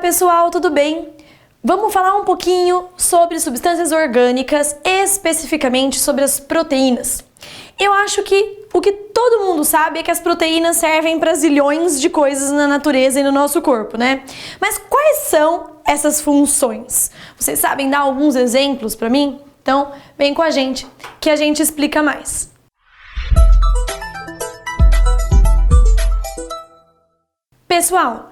pessoal, tudo bem? Vamos falar um pouquinho sobre substâncias orgânicas, especificamente sobre as proteínas. Eu acho que o que todo mundo sabe é que as proteínas servem para zilhões de coisas na natureza e no nosso corpo, né? Mas quais são essas funções? Vocês sabem dar alguns exemplos para mim? Então, vem com a gente, que a gente explica mais. Pessoal,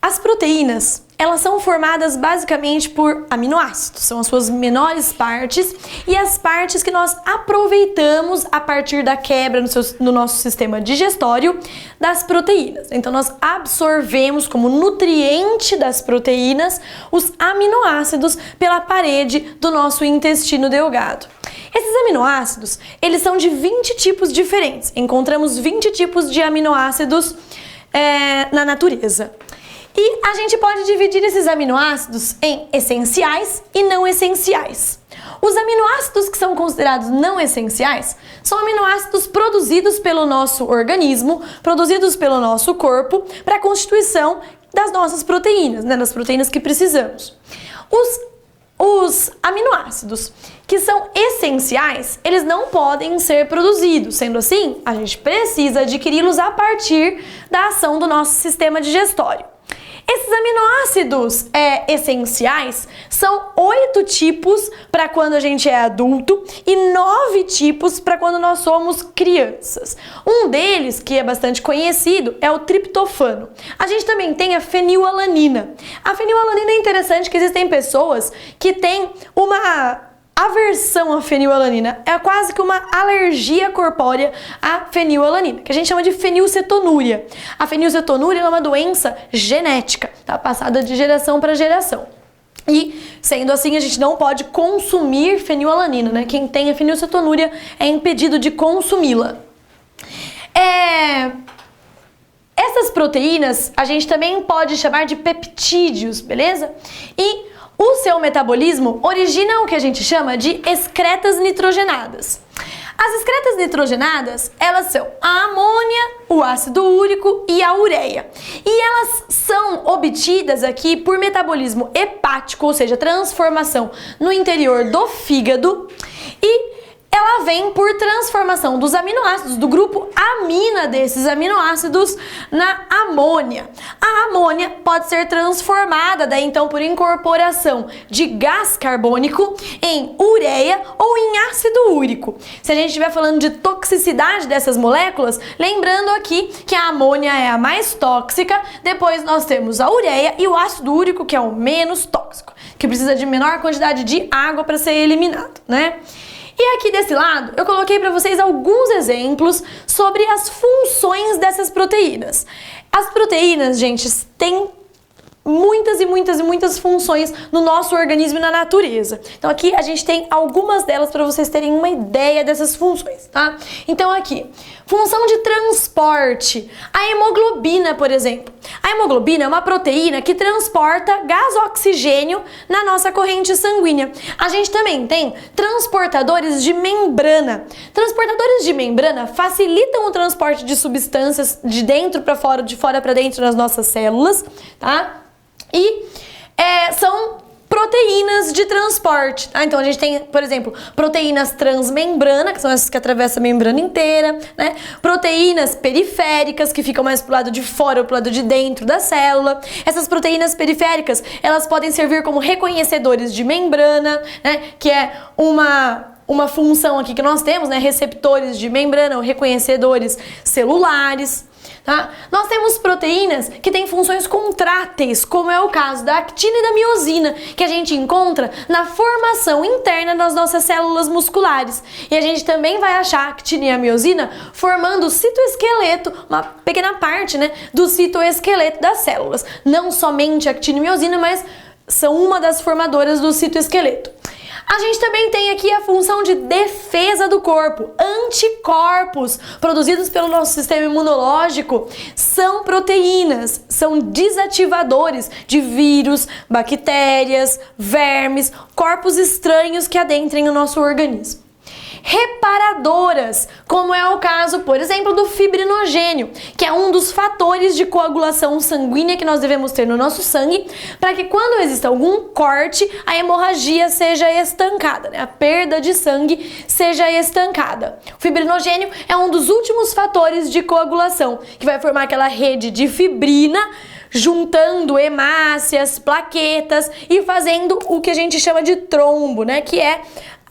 as proteínas, elas são formadas basicamente por aminoácidos, são as suas menores partes e as partes que nós aproveitamos a partir da quebra no nosso sistema digestório das proteínas. Então nós absorvemos como nutriente das proteínas os aminoácidos pela parede do nosso intestino delgado. Esses aminoácidos, eles são de 20 tipos diferentes, encontramos 20 tipos de aminoácidos na natureza. E a gente pode dividir esses aminoácidos em essenciais e não essenciais. Os aminoácidos que são considerados não essenciais são aminoácidos produzidos pelo nosso organismo, produzidos pelo nosso corpo, para a constituição das nossas proteínas, né, das proteínas que precisamos. Os aminoácidos que são essenciais, eles não podem ser produzidos. Sendo assim, a gente precisa adquiri-los a partir da ação do nosso sistema digestório. Esses aminoácidos essenciais são 8 tipos para quando a gente é adulto e 9 tipos para quando nós somos crianças. Um deles, que é bastante conhecido, é o triptofano. A gente também tem a fenilalanina. A fenilalanina é interessante que existem pessoas que têm uma aversão à fenilalanina, é quase que uma alergia corpórea à fenilalanina, que a gente chama de fenilcetonúria. A fenilcetonúria é uma doença genética, tá? Passada de geração para geração. E, sendo assim, a gente não pode consumir fenilalanina, né? Quem tem a fenilcetonúria é impedido de consumi-la. Essas proteínas a gente também pode chamar de peptídeos, beleza? E o seu metabolismo origina o que a gente chama de excretas nitrogenadas. As excretas nitrogenadas, elas são a amônia, o ácido úrico e a ureia. E elas são obtidas aqui por metabolismo hepático, ou seja, transformação no interior do fígado, e ela vem por transformação dos aminoácidos, do grupo amina desses aminoácidos, na amônia. A amônia pode ser transformada, daí então, por incorporação de gás carbônico em ureia ou em ácido úrico. Se a gente estiver falando de toxicidade dessas moléculas, lembrando aqui que a amônia é a mais tóxica, depois nós temos a ureia e o ácido úrico, que é o menos tóxico, que precisa de menor quantidade de água para ser eliminado, né? E aqui desse lado, eu coloquei para vocês alguns exemplos sobre as funções dessas proteínas. As proteínas, gente, têm muitas funções no nosso organismo e na natureza. Então aqui a gente tem algumas delas para vocês terem uma ideia dessas funções, tá? Então aqui, função de transporte. A hemoglobina, por exemplo. A hemoglobina é uma proteína que transporta gás oxigênio na nossa corrente sanguínea. A gente também tem transportadores de membrana. Transportadores de membrana facilitam o transporte de substâncias de dentro para fora, de fora para dentro das nossas células, tá? E são proteínas de transporte, tá? Então a gente tem, por exemplo, proteínas transmembrana, que são essas que atravessam a membrana inteira, né? Proteínas periféricas, que ficam mais pro lado de fora ou pro lado de dentro da célula. Essas proteínas periféricas, elas podem servir como reconhecedores de membrana, né? Que é uma função aqui que nós temos, né? Receptores de membrana ou reconhecedores celulares. Tá? Nós temos proteínas que têm funções contráteis, como é o caso da actina e da miosina, que a gente encontra na formação interna das nossas células musculares. E a gente também vai achar a actina e a miosina formando o citoesqueleto, uma pequena parte, né, do citoesqueleto das células. Não somente a actina e miosina, mas são uma das formadoras do citoesqueleto. A gente também tem aqui a função de defesa do corpo. Anticorpos produzidos pelo nosso sistema imunológico são proteínas, são desativadores de vírus, bactérias, vermes, corpos estranhos que adentrem o nosso organismo. reparadoras, como é o caso, por exemplo, do fibrinogênio, que é um dos fatores de coagulação sanguínea que nós devemos ter no nosso sangue, para que quando exista algum corte, a hemorragia seja estancada, né? A perda de sangue seja estancada. O fibrinogênio é um dos últimos fatores de coagulação, que vai formar aquela rede de fibrina, juntando hemácias, plaquetas e fazendo o que a gente chama de trombo, né? Que é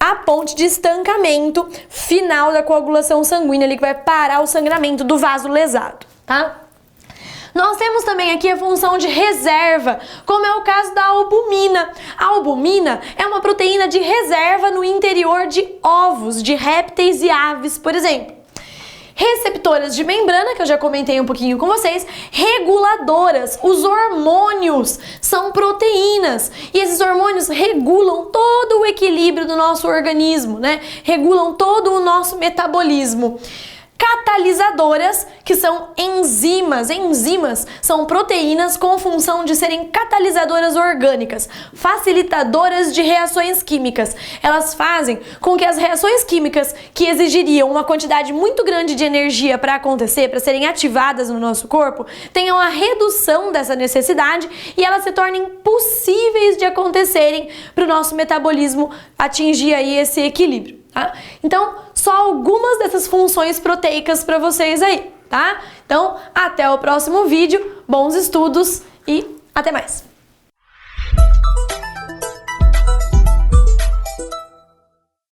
a ponte de estancamento final da coagulação sanguínea, ali que vai parar o sangramento do vaso lesado, tá? Nós temos também aqui a função de reserva, como é o caso da albumina. A albumina é uma proteína de reserva no interior de ovos de répteis e aves, por exemplo. Receptoras de membrana, que eu já comentei um pouquinho com vocês, reguladoras. Os hormônios são proteínas e esses hormônios regulam todo o equilíbrio do nosso organismo, né? Regulam todo o nosso metabolismo. Catalisadoras, que são enzimas. Enzimas são proteínas com função de serem catalisadoras orgânicas, facilitadoras de reações químicas. Elas fazem com que as reações químicas que exigiriam uma quantidade muito grande de energia para acontecer, para serem ativadas no nosso corpo, tenham a redução dessa necessidade e elas se tornem possíveis de acontecerem para o nosso metabolismo atingir aí esse equilíbrio. Tá? Então, só algumas dessas funções proteicas para vocês aí, tá? Então, até o próximo vídeo, bons estudos e até mais!